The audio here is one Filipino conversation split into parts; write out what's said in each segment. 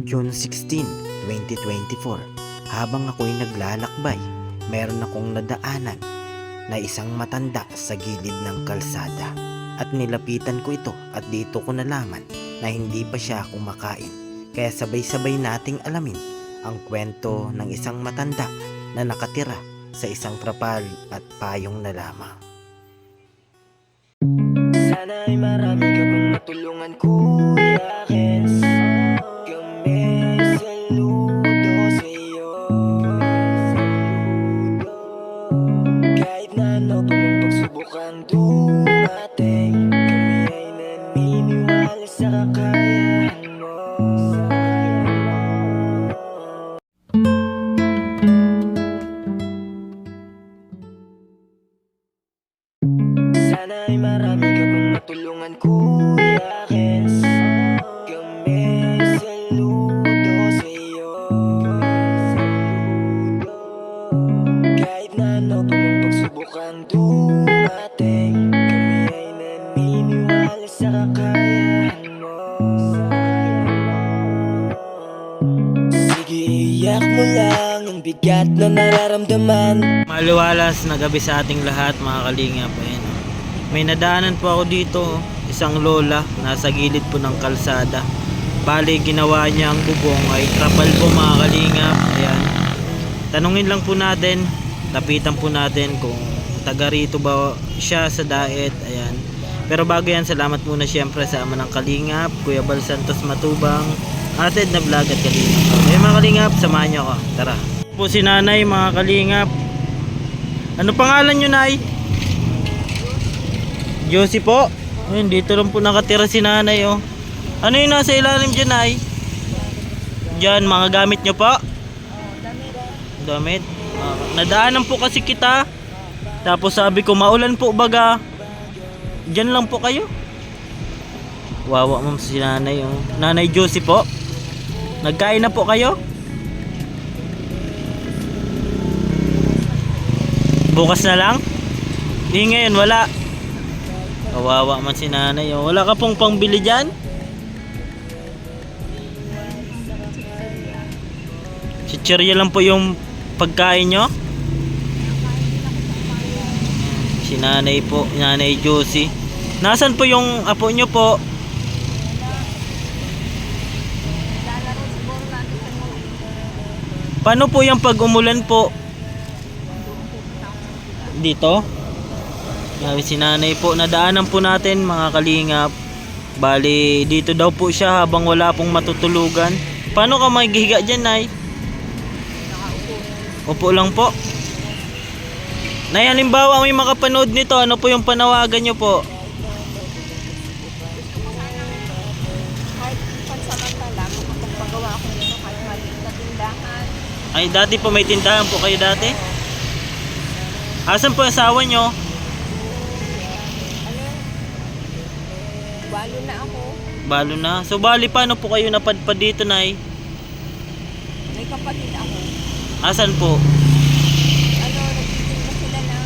June 16, 2024. Habang ako'y naglalakbay, meron akong nadaanan na isang matanda sa gilid ng kalsada. At nilapitan ko ito at dito ko nalaman na hindi pa siya kumakain. Kaya sabay-sabay nating alamin ang kwento ng isang matanda na nakatira sa isang trapal at payong na lamang. Sana'y marami ka pang matulungan, Kuya Kens. Kami saludo sa'yo. Kahit na ano pa mang pagsubukang dumating, kami ay naniniwala sa kakayahan mo. Sana'y marami ka pang matulungan, Kuya Kens. Kami saludo sa'yo. Kahit na ano pa mang pagsubukang dumating, kami ay naniniwala sa kakayahan mo. Sige, iyak mo lang ang bigat na nararamdaman. Maliwalas na gabi sa ating lahat, mga kalingap. Ayan. May nadaanan po ako dito, isang lola nasa gilid po ng kalsada. Bali, ginawa niya ang bubong ay trapal po, mga kalingap. Ayan. Tanungin lang po natin, lapitan po natin kung taga rito ba siya sa daet. Ayan. Pero bago yan, salamat muna siyempre sa ama ng kalingap, Kuya Bal Santos Matubang, Ated na vlog at kalingap. Okay, mga kalingap, samahan niyo ako. Tara. Po si nanay, mga kalingap. Ano pangalan nyo, nay? Josie po. Ayun, dito lang po nakatira si nanay, oh. Ano yung nasa ilalim dyan, nay? Dyan, mga gamit nyo po? Damit. Nadaanan po kasi kita. Tapos sabi ko, maulan po baga. Dyan lang po kayo. Wawa ma'am si nanay, oh. Nanay Josie po. Nagkain na po kayo? Bukas na lang? Di ngayon, wala. Kawawa man si nanay, oh. Wala ka pong pangbili dyan? Chichirya lang po yung pagkain nyo? Si nanay po, nanay Josie. Nasaan po yung apo nyo po? Paano po yung pag umulan po? Dito? Grabe si nanay po. Nadaanan po natin, mga kalingap. Bali, dito daw po siya habang wala pong matutulugan. Paano ka maghihiga dyan, nay? Upo lang po. Nay, halimbawa may makapanood nito, ano po yung panawagan nyo po? Kahit pansamantala, makapagpagawa ako nito kahit maliit na tindahan. Ay, dati po may tindahan po kayo dati? Asan po yung asawa nyo? Ano? Balo na ako. Balo na. So, bali, paano po kayo napadpad dito, nay? May kapatid ako. Asan po? Ano, nagtitinda sila na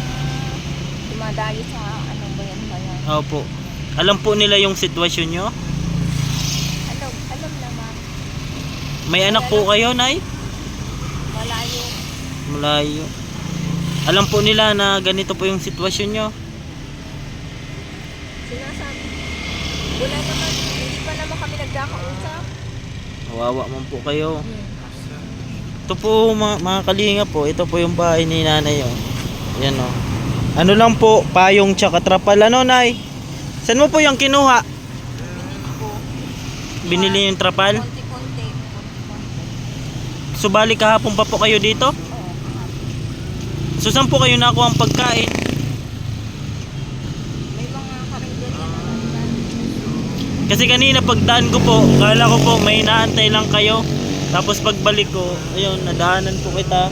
dumadayo sa ano ba yan. Opo. Alam po nila yung sitwasyon nyo? Alam naman. May anak po kayo, nay? Malayo. Malayo. Alam po nila na ganito po yung sitwasyon nyo? Sinasabi. Wala naman. Hindi pa naman kami nagkakausap. Kawawa man po kayo. Ito po, mga kalinga po. Ito po yung bahay ni nanay, oh. Yan, oh. Ano lang po, payong tsaka trapal. Ano, nay? Saan mo po yung kinuha? Binili ko. Binili yung trapal? Konti-konti. Subali kahapon pa po kayo dito? So, saan po kayo nakuha ang pagkain? May mga karinderya naman. Kasi kanina pagdaan ko po, kala ko po may inaantay lang kayo. Tapos pagbalik ko, ayun, nadaanan po kita.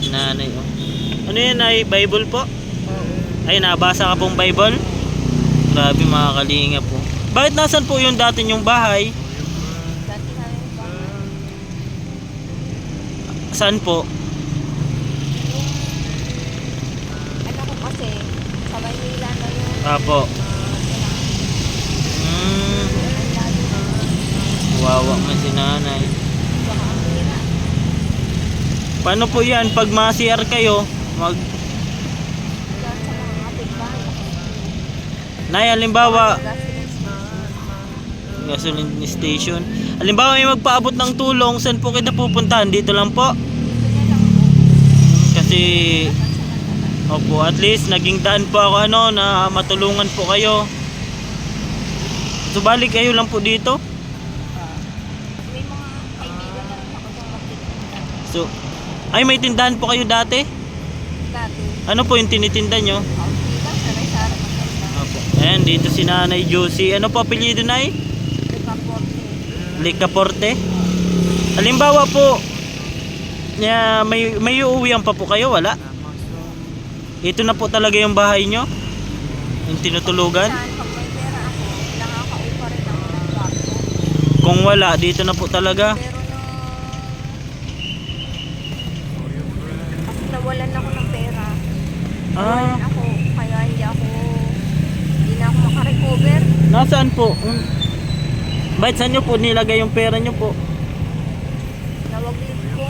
Si nanay, oh. Ano yan, ay Bible po? Ay, nabasa ka pong Bible? Grabe, mga kalinga po. Bakit nasan po yung dati yung bahay? Dati namin ba? Saan po? Ano ko kasi, sa Maynila na yun. Apo. Wow. Kawawa man si nanay. Baka ang hirap. Paano po yan? Pag ma-CR kayo, Yan sa mga kapitbahay. Nay, halimbawa, Gas station. gasoline station. Halimbawa may magpaabot ng tulong, saan po kita pupuntahan? Dito lang po. Dito na lang po. Kasi, Pansamantala. opo, at least naging daan po ako na matulungan po kayo. So balik kayo lang po dito. May mga kaibigan na rin ako sa magtitinda. So, ay may tindahan po kayo dati? Dati, Ano po yung tinitinda nyo? kaunti lang, saray-saray maganda. Opo. Ayan, dito si Nanay Josie. Ano po apelyido na Licaporte? Halimbawa po, may uuwihan pa po kayo, wala? Ito na po talaga yung bahay nyo? Yung tinutulugan? Saan, pag may pera ako, nakakaupa rin ako ng kwarto. Kung wala, dito na po talaga. Pero kasi nawalan ako ng pera. Ah, Nawalan ako, kaya hindi na ako makarecover. nasaan po? Bakit saan nyo po nilagay yung pera nyo po? Nawaglit ko.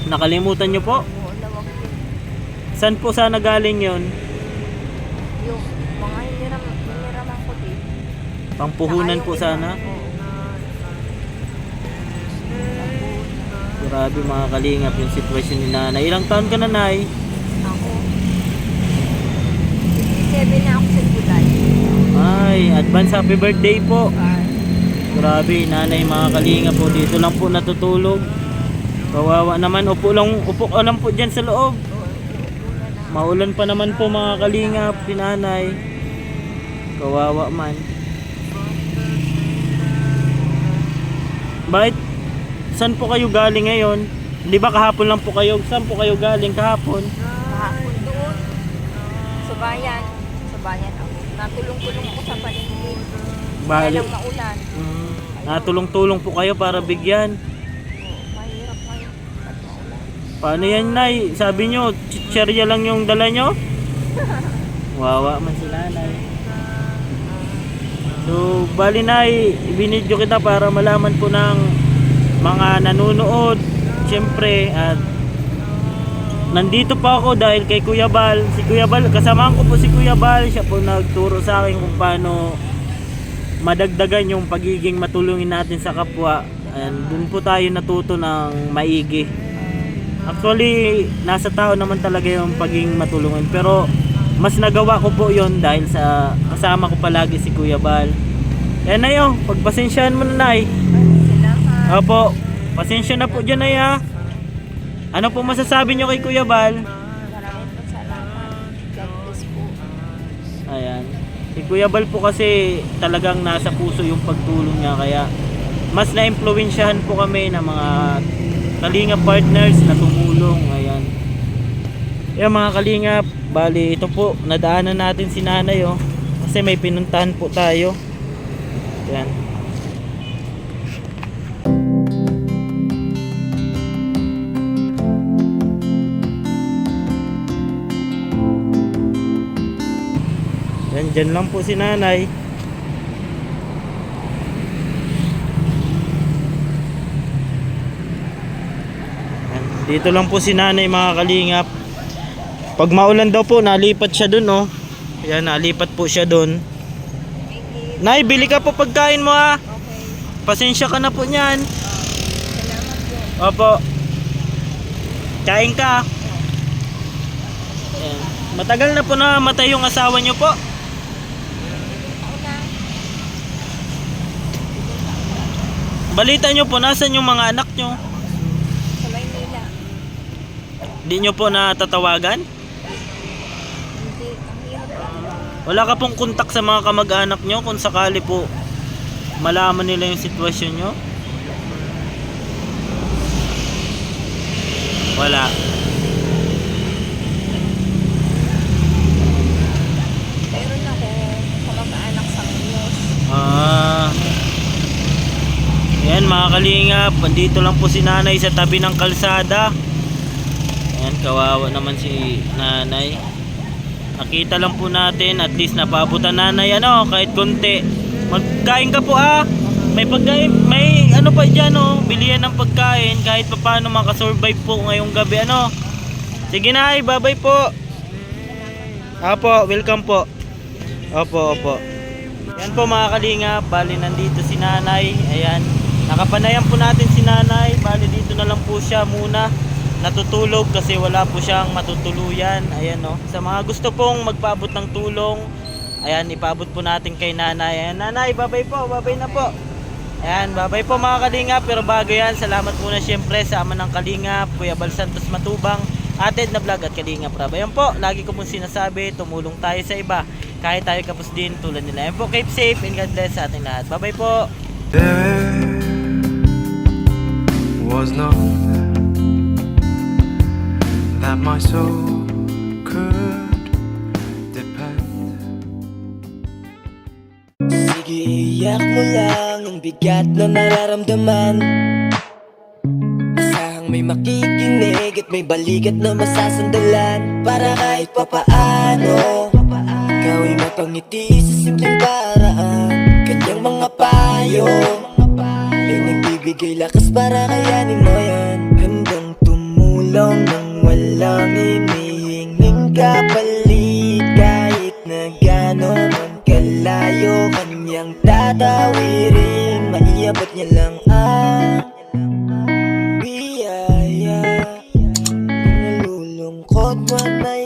Nakalimutan nyo po? Oo, nawaglit. Saan po sana galing yon? Yung mga hiniraman ko din. Pangpuhunan po sana? Grabe mga kalingap yung sitwasyon ni nanay. Ilang taon ka na, Nay? Ako. 57 na ako sa July. Ay, advance happy birthday po. Ah, Grabe, nanay mga kalingap po. Dito lang po natutulog. Kawawa naman. Upo ka lang po dyan sa loob. Maulan pa naman po mga kalingap, si nanay. Kawawa man. Bakit? Saan po kayo galing ngayon? Di ba kahapon lang po kayo? Saan po kayo galing kahapon? kahapon doon. Sa bayan. Sa bayan ako. Natulong-tulong ako sa palengke. Kaya Bali. lang maulan. Natulong-tulong po kayo para bigyan. Mahirap ngayon. At maulan. Paano yan, Nay? Sabi nyo, chicherya lang yung dala nyo? Wawa man si nanay. So, bali, Nay, ibinidyo kita para malaman po ng mga nanonood. Siyempre, at nandito pa ako dahil kay Kuya Bal. Si Kuya Bal, kasamahan ko po si Kuya Bal. Siya po nagturo sa akin kung paano madagdagan yung pagiging matulungin natin sa kapwa. And dun po tayo natuto ng maigi. Actually, nasa tao naman talaga yung pagiging matulungan. Pero mas nagawa ko po yon dahil sa kasama ko palagi si Kuya Bal. Yan na yun, pagpasensyahan mo na, Nay. Salamat. Opo, pasensya na po dyan, Nay, ha. Ano po masasabi nyo kay Kuya Bal? Maraming po salamat. God bless po. Ayan. Si Kuya Bal po kasi talagang nasa puso yung pagtulong niya, kaya mas na-impluwensyahan po kami ng mga Kalingap partners na tumulong. Ayan. Ayan mga Kalingap, bali ito po, nadaanan natin si nanay, oh. Kasi may pinuntahan po tayo. Ayan. Ayan, dyan lang po si nanay. Dito lang po si nanay mga Kalingap. Pag maulan daw po, nalipat siya dun, oh. Ayan, nalipat po siya dun. Thank you. Nay, bili ka po pagkain mo, ha. Okay. Pasensya ka na po niyan. Salamat po. Opo. Kain ka. Ayan. Matagal na po na matay yung asawa niyo po. Ako na. Balita niyo po, nasan yung mga anak niyo? Sa Maynila. Di niyo po natatawagan? Hindi. Ang hirap po. Wala ka pong kontak sa mga kamag-anak nyo kung sakali po malaman nila yung sitwasyon nyo? Wala. Meron ako kamag-anak sa Muñoz. Ayan mga Kalingap, andito lang po si nanay sa tabi ng kalsada. Ayan, kawawa naman si nanay. Nakita lang po natin, at least napabutan nanay, ano, kahit konti. Magkain ka po, ah. may pagkain, may ano pa dyan oh, bilihan ng pagkain kahit pa paano makasurvive po ngayong gabi ano. Sige na, bye-bye po. Opo, welcome po. Opo. Yan po mga kalingap, bali nandito si nanay. Ayan, nakapanayan po natin si nanay. Bali dito na lang po siya muna natutulog kasi wala po siyang matutuluyan. Ayan no, sa mga gusto pong magpaabot ng tulong, ayan, ipaabot po natin kay nanay. Ayan, nanay, bye-bye po, bye-bye na po. Ayan, bye-bye po mga kalingap. Pero bago yan, salamat muna syempre sa ama ng kalingap, Kuya Bal Santos Matubang, Ated na Vlog at Kalingap Rab. Ayan po, lagi ko pong sinasabi, tumulong tayo sa iba kahit tayo kapos din tulad nila. Ayan po, keep safe and God bless sa ating lahat. Bye-bye po. There was none that my soul could depend. Sige, iyak mo lang ang bigat na nararamdaman. Asahang may makikinig at may balikat na masasandalan. Para kahit papaano ikaw ay mapangiti sa simpleng paraan. Kanyang mga payo ay nagbibigay lakas para kayanin mo yan. Handang tumulong nang walang hinihinging kapalit. Kahit na gano'n man kalayo kanyang tatawirin, maiabot niya lang ang biyaya. Kung nalulungkot man ay